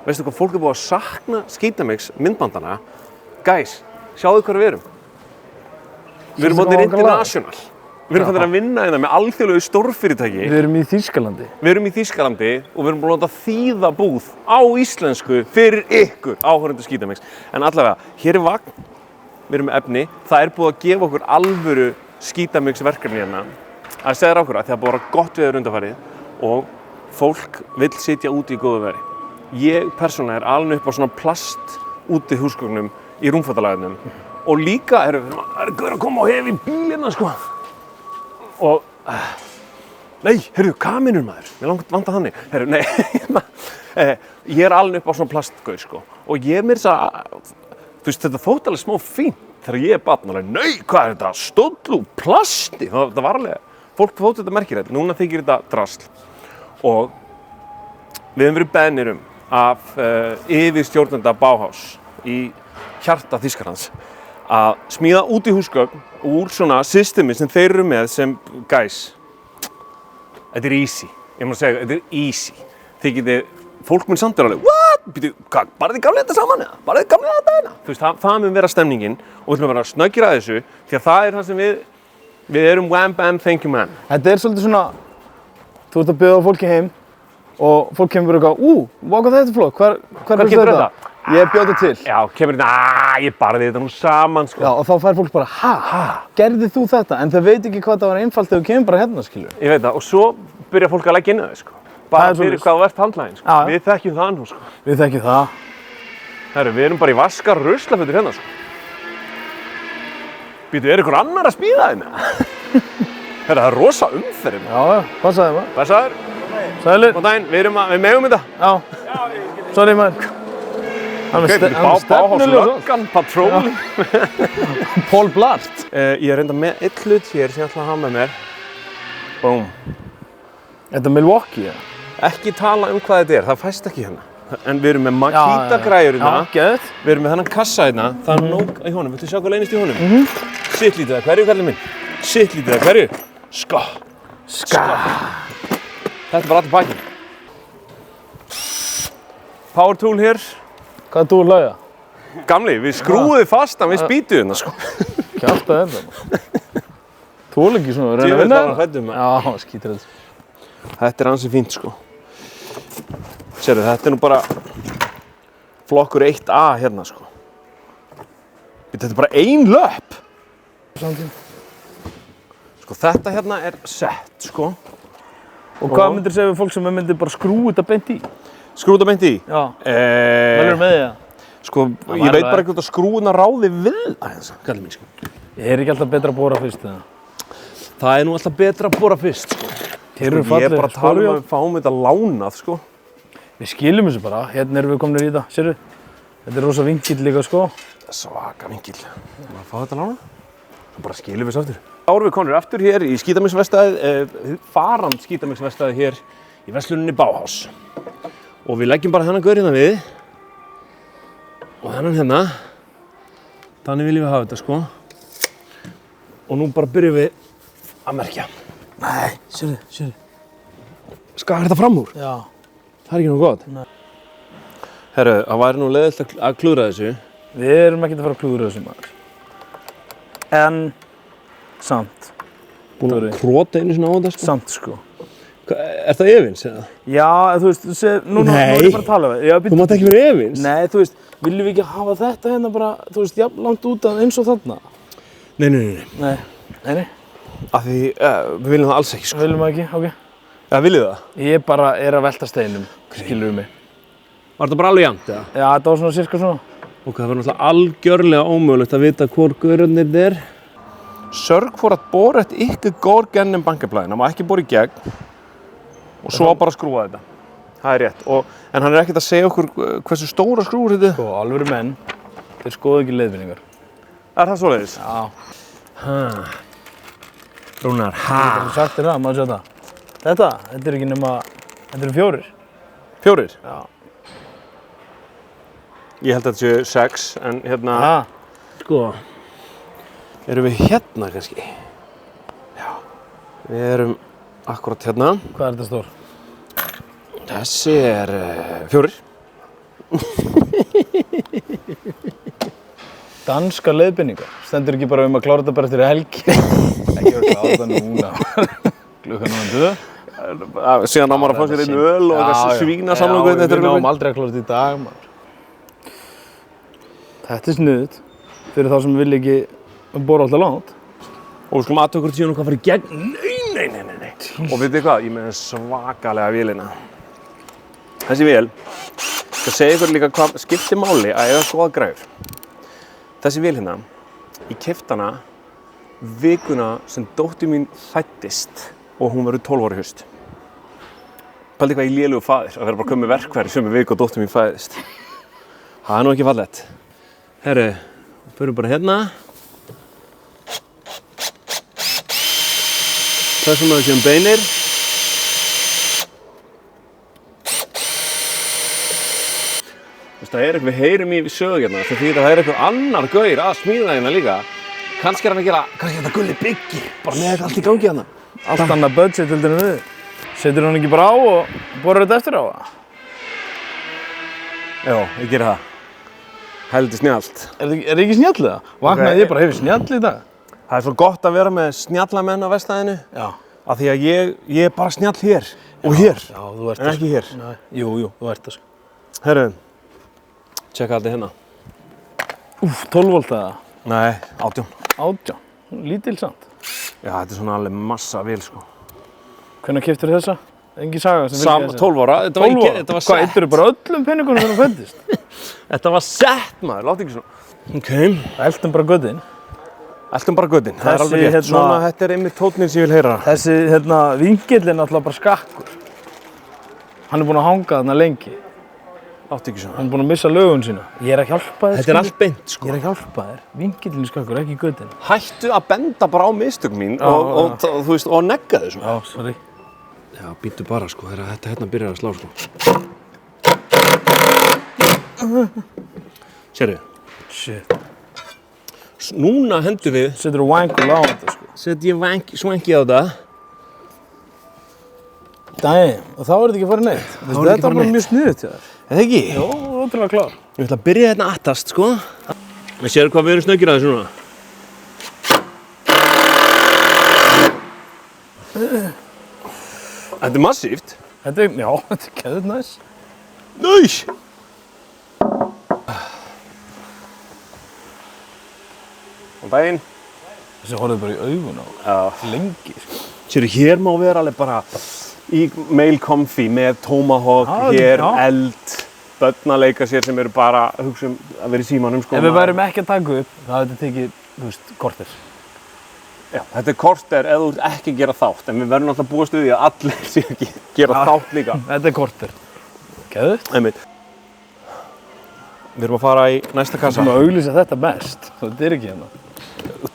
Veistu hvað fólk búið að sakna skítamix myndbandana? Guys, sjáðu hvað við erum. Við erum orðnir international. Við erum fannir að vinna hérna með alþjóðlegu stórfyrirtæki. Við erum í Þýskalandi. Við erum í Þýskalandi og við erum búin að láta þýða búð á íslensku fyrir ykkur áhorfendur skítamix. En allavega, hér er vagn, við erum með efni, það er búið að gefa okkur alvöru skítamix verkefni hérna. Það segir okkur að það er búið að vera gott veður undanfarið og fólk vill sitja úti í góðu veðri. Ég persónulega er alveg upp á svona plast úti húsgögnum í rúmfattalagarnum og líka erum við að koma og hefa í bílina sko. Og, nei, heyrðu, kaminur maður, mér langt vanda þannig, heyrðu, nei, ég er alveg upp á svona plastgauð, sko, og ég mér þess að, þú veist, þetta þótt alveg smá fínt þegar ég er barn, og nei, hvað er þetta, stóll úr plasti, það var alveg, fólk þótt þetta merkilegt, núna þykir þetta drasl, og við höfum verið beðnir af yfirstjórnenda Bauhaus í hjarta Þýskalands, að smíða út í húsgögn úr svona systemi sem þeir eru með sem guys. Þetta er easy. Ég má segja, þetta er easy. Þið getið, fólk mun samt alveg, what? Býtu, hvað, bara þið gamlega þetta saman eða? Bara þið gamlega þetta eina? Þú veist, það mun vera stemningin og við ætlum að vera snöggir að þessu því að það er það sem við erum wham bam thank you man. Þetta er svolítið svona, þú ert að bjóða fólki heim og fólk kemur bara eitthvað, hvað þetta er flott, hvar er þetta? Ég bjóð þetta til. Já, kemur þetta, ég barði þetta nú saman, sko. Já, og þá fær fólk bara, gerðir þú þetta? En þau veit ekki hvað það var einfalt þegar þú kemur bara hérna, skilur. Ég veit það, og svo byrja fólk að leggja inn á þau, sko. Bara fyrir hvað þú ert handlaginn, sko. Já. Við þekkjum það nú, sko. Við þekkjum það. Herru, við erum bara í vaskar ruslafötur hérna, sko. Býtu, er ykkur annar að smíða hérna? Herru, það er rosa umferð. Já, passaði maður. Blessaður. Sælir. Góðan daginn, við megum þetta. Já. Sorry maður. Bauhaus-löggan, patróli. Paul Blart. Ég er reynda með einn hlut hér sem ég ætla að hafa með mér. Búm. Þetta er Milwaukee, ja? Ekki tala hvað þetta er, það fæst ekki hérna. En við erum með Makita-græjur hérna. Já, geðveikt. Við erum með þennan kassa hérna. Það er nóg í honum. Viltu sjá hvað leynist í honum? Sittlítið að hverju, kallinn minn. Sittlítið að hverju. Ska. Þetta er bara allir pakkin. Power tool hér. Hvað er þú að laga? Gamli, við skrúðum fastan við spýtuðuna, sko. Kjafta þetta, maður. Þú er ekki svona að reyna að vinna þetta? Já, skítur þetta. Þetta er ansi fínt, sko. Sérðu, þetta er nú bara flokkur 1A hérna, sko. Þetta er bara ein löpp. Sko, þetta hérna er sett, sko. Og hvað myndir segja við fólk sem myndir bara skrúa þetta beint í? Skrúta beint í? Já. Velur með því það? Sko, ég veit bara ekki hvort að skrúna ráði við aðeins, kallinn minn, sko. Er ekki alltaf betra að bora fyrst, eða? Það er nú alltaf betra að bora fyrst, sko. Þeir eru fallegir. Ég er bara að tala að við fáum þetta lánað, sko. Við skiljum þessu bara. Hérna erum við komnir í þetta, sérðu? Þetta er rosa vinkill líka, sko. Svaka vinkill. Má fá þetta lánað? Svo bara skiljum við þessu aftur. Þá erum við komnir aftur hér í skítamixverkstæðið, farand skítamixverkstæðið hér í versluninni Bauhaus. Og við leggjum bara þennan gaur hérna við og þennan hérna, þannig viljum við hafa þetta, sko. Og nú bara byrjum við að merkja. Nei, sérðu. Skar þetta fram úr? Já. Það er ekki nú gott. Nei. Herru, það væri nú leiðilegt að klúðra þessu. Við erum ekkert að fara að klúðra þessu, maður. En samt. Búin að króta einu svona á þetta, sko. Samt, sko. Er það efins, eða? Já, þú veist, núna er ég bara að tala við. Þú mátt ekki vera efins? Nei, þú veist, viljum við ekki hafa þetta hérna bara, þú veist, jafn langt út eins og þarna? Nei. Af því, við viljum það alls ekki, sko. Viljum það ekki, ok. Já, viljið það? Ég bara er að velta steinum, skilur mig. Var þetta bara alveg jafnt, eða? Já, þetta var svona sirka svona. Ok, það var náttúrulega algjörlega ómögulegt að vita hvor gaurarnir þetta er. Sörg for að bora ett icke går gennem bankablaðin. Það má ekki bora í gegn. Og svo bara skrúa þetta. Það er rétt. En hann er ekkert að segja okkur hversu stóra skrúur þetta er. Sko, alvöru menn, þeir skoða ekki leiðbeiningar. Er það svoleiðis? Já. Rúnar, Þetta er sagt þér það, maður sjá það. Þetta er ekki nema, þetta eru 4. 4? Já. Ég held að þetta séu 6, en hérna... Sko, erum við hérna kannski? Já. Við erum akkurat hérna. Hvað er þetta stór? Þessi er 4. Danska leiðbeiningar. Stendur ekki bara að klára þetta bara eftir helgi. Ekki að klára þetta núna. Klukkan núna 2. Síðan á maður að fá sér einu öl og eitthvað svínasamloku. Já, við náum aldrei að klára þetta í dag, maður. Þetta sniðugt fyrir þá sem vilja ekki bora alltaf langt. Og við skulum aðtöku hvort síðan hvað fyrir gegn. Nei. Og veitu hvað, ég með svakalega vélina. Þessi vél, ég skal segja ykkur líka hvað skiptir máli að eiga góða græjur. Þessi vél hérna, ég keypti hana vikuna sem dóttir mín fæddist og hún verður 12 ára í haust. Pældi hvað ég lélegu faðir að vera bara að koma með verkfæri sömu viku og dóttir mín fæðist. Það er nú ekki fallegt. Herru, við förum bara hérna. Þessum að við beinir. Það er eitthvað, við heyrum í sögu hérna, það er eitthvað annar gaur að smíða hérna líka. Kannski er hann að gera, kannski er þetta Gulli Biggi, bara með þetta allt í gangi hérna. Allt annað budget heldur en við. Setur hann ekki bara á og borar þetta eftir á það? Já, ég geri það. Heldur snjallt. Er ekki snjall það? Vaknaði ég bara hefur snjall í dag? Það er svo gott að vera með snjallamenn á verkstæðinu. Já. Af því að ég er bara snjall hér og hér. Já, þú ert það. En ekki hér. Nei. Jú, þú ert það sko. Herru, tjekka þetta hérna. 12 volt eða? Nei, 18. 18? Lítil samt. Já, þetta er svona alveg massa vél sko. Hvenær keyptir þessa? Engin saga sem vilja þessa? 12 ára. 12 ára? Hvað, eittur bara öllum penningunum þegar þú fæddist? Þetta var sett maður, látt ekki svona. Ok. Eltum bara göddin. Eltum bara göddin, það er alveg rétt. Svona, þetta er einmitt tónninn sem ég vil heyra. Þessi, vingillinn er alltaf bara skakkur. Hann er búinn að hanga þarna lengi. Látt ekki svona. Hann er búinn að missa lögun sína. Ég er að hjálpa þér. Þetta er allt beint sko. Ég er að hjálpa þér. Vingillinn er skakkur, ekki göddin. Hættu að benda bara á mistök mín og þú veist, og negga þau svona. Já, sorry. Já, býttu bara sko, þegar þetta hérna byrjar að slá sko. Sérðu? Shit. Núna hendum við... Setur þú wankul á þetta sko. Set ég swanky á þetta. Damn, og þá er þetta ekki að fara neitt. Þetta er bara mjög sniðugt hjá þér. Eða ekki? Jó, ótrúlega klár. Ég ætla að byrja hérna aftast sko. Við séum hvað við erum snöggir að þessu núna. Þetta er massíft. Já, þetta er geðveikt næs. Næs! Og daginn. Þessi horfði bara í augun á. Já. Lengi, sko. Sérðu, hér má vera alveg bara í mail comfy með tomahawk, hér, eld, börn að leika sér sem eru bara að hugsa að vera í símanum sko. Ef við værum ekki að taka upp, þá hefði þetta tekið, þú veist, korter. Já, þetta er korter ef þú ert ekki að gera þátt, en við verðum alltaf að búast við því að allir sé ekki gera þátt líka. Þetta er korter. Geðveikt. Einmitt. Við erum að fara í næsta kassa. Við erum að auglýsa þetta best, þetta er ekki hérna.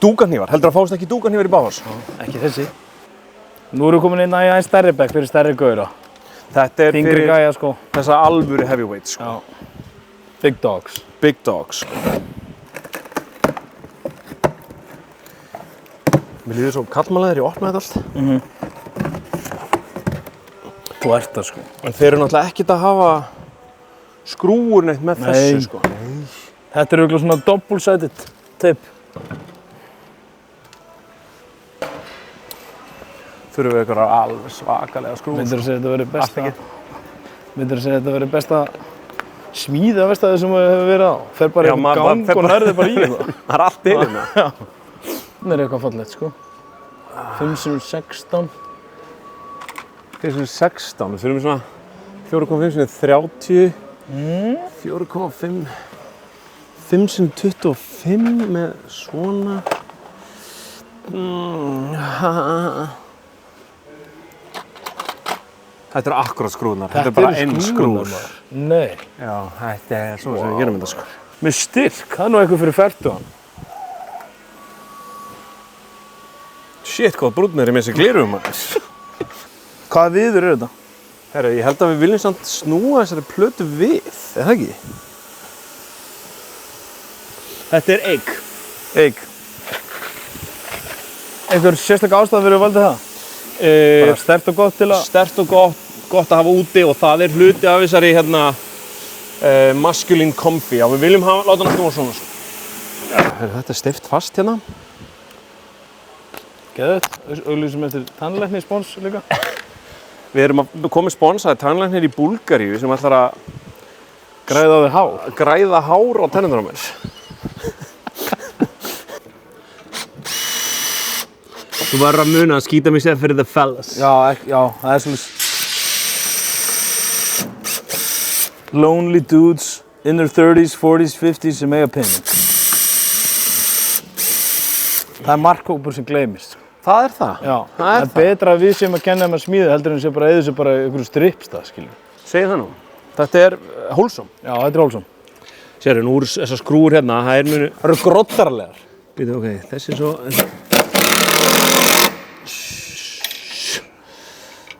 Dúgarhnífar, heldur að fást ekki dúgarhnífar í Bauhaus? Ekki þessi. Nú erum við komin inn í aðeins stærri bekk fyrir stærri gauðra. Þetta er Þyngri fyrir gæja, sko. Þessa alvöru heavyweight sko. Já. Big dogs. Big dogs. Mér líður svo kallmannlegur, ég opna þetta allt. Þú ert það, sko. En þeir eru náttúrulega ekkert að hafa skrúur neitt með þessu sko. Þetta er auðvitað svona double-sided tape. Þurfum við eitthvað alveg svakalega skrúur. Myndirðu segja þetta verið besta? Myndirðu segja þetta verið besta smíðavestæði sem við hefur verið á? Fer bara í gang og nærði bara í það. Það er allt yfir það. Það er eitthvað fallegt, sko. 5x16. 5x16, við fyrir með svona 4,5 x 30. 4,5. 5x25 með svona. Þetta eru akkurat skrúðnar. Þetta er bara einn skrúður. Nei. Já, þetta er svona sem við gerum þetta sko. Með styrk, það er nú eitthvað fyrir fertugan. Shit, hvað brúnir með þessi glirugum maður. Hvaða viður er þetta? Herra, ég held að við viljum samt snúa þessari plötu við, er það ekki? Þetta er egg. Egg. Einhver sérstaklega ástæða fyrir að valda það? Bara sterkt og gott til að... Sterkt og gott að hafa úti og það er hluti af þessari Masculine Comfy. Já, við viljum láta hann snúa svona. Þetta steypt fast hérna. Geðveikt. Auglýsum eftir tannlækni spons líka. Við erum að koma spons, það tannlæknir í Búlgaríu sem ætlar að græða á þér hár. Græða hár á tennurnar á mér. Þú verður að muna að skýta mig sér fyrir the fellas. Já, það er svolítið. Lonely dudes in their 30s, 40s, 50s sem eiga pening. Það er markhópur sem gleymist. Það er það? Já, það er betra að við séum að kenna þeim að smíða heldur en sé bara eða sér bara einhverju strippstað, skiljum. Segðu það nú. Þetta er wholesome. Já, þetta er wholesome. Sérðu, nú eru þessar skrúur hérna, það er munu... Það eru grottarlegar. Býtu, ok, þessi er svo...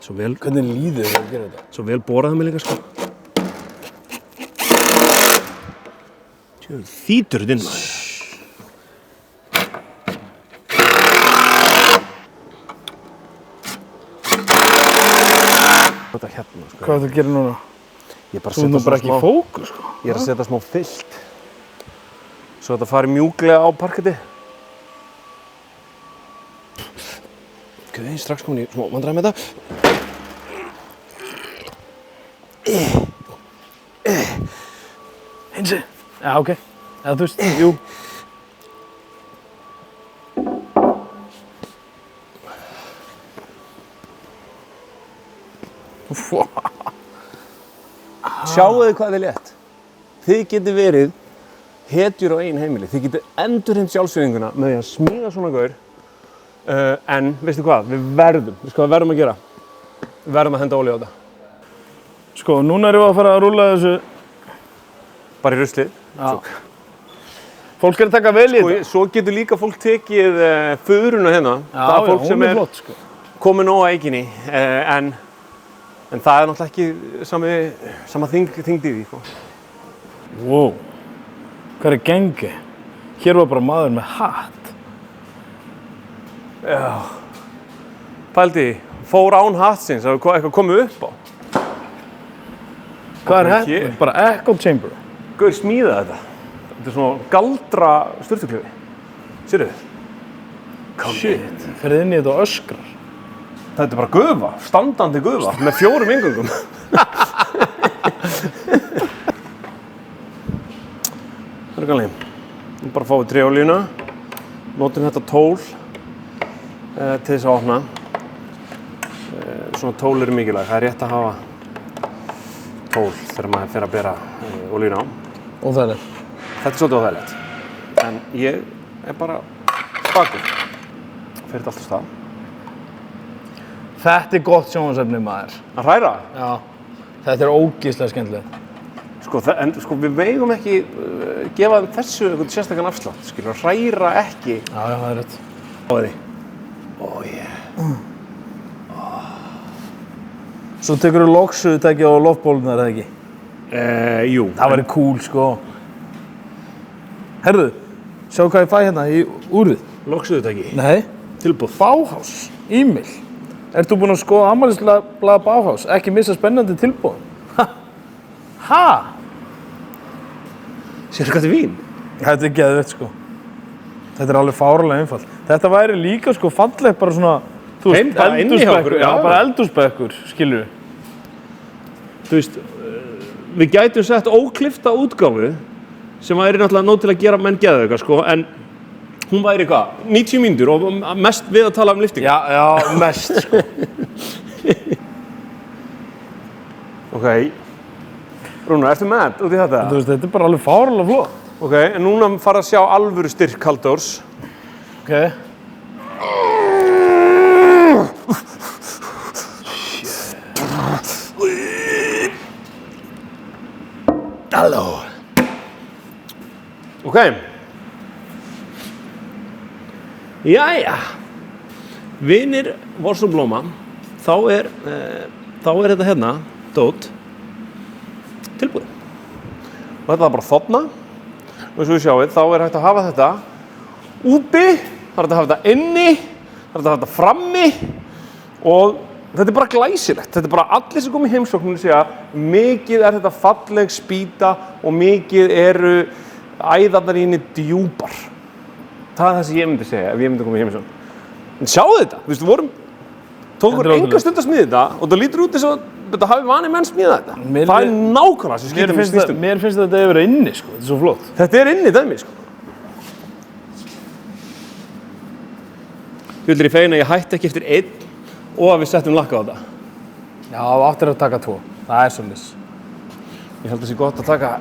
Svo vel... Hvernig líður þið að gera þetta? Svo vel boraði mig líka, sko. Sjöðu, þýtur þetta inn, maður. Þetta hérna, sko. Hvað þú gerir núna? Ég er bara að Þú setja bara ekki í fókus, sko. Ég er að setja smá fyllt. Svo þetta fari mjúklega á parketti. Ok, strax komin í smá vandræði með þetta. Hinsi. Já, ok. Eða þú veist, jú. Sjáu þið hvað þið er létt. Þið getið verið hetjur á eigin heimili. Þið getið endurheimt sjálfsvirðinguna með því að smíða svona gaur. En veistu hvað, við verðum að gera. Við verðum að henda olíu á þetta. Sko, núna erum við að fara að rúlla þessu. Bara í ruslið. Já. Fólk er að taka vel í þetta. Svo getur líka fólk tekið furuna hérna. Það er fólk sem er flott, sko. komið nóg að eiginni. En það er náttúrulega ekki sama þyngd í því. Wow. Hvað er gengi? Hér var bara maður með hatt. Já. Pældi, fór án hattsins, það var eitthvað komið upp á. Hvað er þetta? Bara echo chamber. Gaur smíða þetta. Þetta er svona galdra sturtuklefi. Sérðu? Shit. Ferðið inn í þetta og öskrar. Þetta er bara gufa, standandi gufa, með 4 inngöngum. Það er ganlega. Nú bara fáum við tréolíuna, notum þetta tól til þess að opna. Svona tól eru mikilvæg, það er rétt að hafa tól þegar maður fer að bera olíuna á. Óþægilegt. Þetta er svolítið óþægilegt. En ég er bara spakur. Fer þetta allt á stað. Þetta er gott sjónvarpsefni, maður. Að hræra? Já. Þetta er ógeðslega skemmtilegt. En við megum ekki gefa þessu einhvern sérstakann afslátt, skilur, að hræra ekki. Já, það er rétt. Á því. Yeah. Svo tekur þú loksuðutæki á loftbólunar, eða ekki? Jú. Það væri cool, sko. Herðu, sjá hvað ég fæ hérna í úrið. Loksuðutæki? Nei. Tilboð. Bauhaus. E-mail. Ert þú búinn að skoða afmælisblað Bauhaus? Ekki missa spennandi tilboð. Ha? Sérðu hvað þetta er fín? Þetta er geðveikt, sko. Þetta er alveg fáránlega einfalt. Þetta væri líka, sko, fallegt bara svona, þú veist, eldhúsbekkur. Já, bara eldhúsbekkur, skilur við. Þú veist, við gætum sett óklifta útgáfu sem væri náttúrulega nóg til að gera menn geðveika, sko, en hún væri hvað? 90 mínútur og mest við að tala um liftingu. Já, mest, sko. Ok. Rúnar, ertu með út í þetta? Þú veist, þetta er bara alveg fáránlega flott. Ok, en núna fara að sjá alvöru styrk Halldórs. Ok. Halló. Ok. Jæja. Vinir Vorsunblóma, þá er þetta hérna, dót, tilbúið. Og þetta er bara þotna. Og eins og við sjáum, þá er hægt að hafa þetta úti, það er hægt að hafa þetta inni, það er hægt að hafa þetta frammi og Þetta er bara glæsilegt, þetta er bara allir sem kom í heimsókninu segja mikið er þetta falleg spýta og mikið eru æðarnar í henni djúpar. Það er það sem ég myndi segja ef ég myndi koma í heimsókn. En sjáðu þetta, þú veist, við tókum enga stund að smíða þetta og það lítur út eins og þetta hafi vanir menn smíða þetta. Það er nákvæmlega sem skítamix snýst um. Mér finnst þetta að vera inni, sko, þetta er svo flott. Þetta er inni dæmi, sko. Þú vildir í fegin að ég hætti ekki eftir 1 og að við settum lakka á þetta. Já, áttir að taka 2. Það er svolítið. Ég held að það sé gott að taka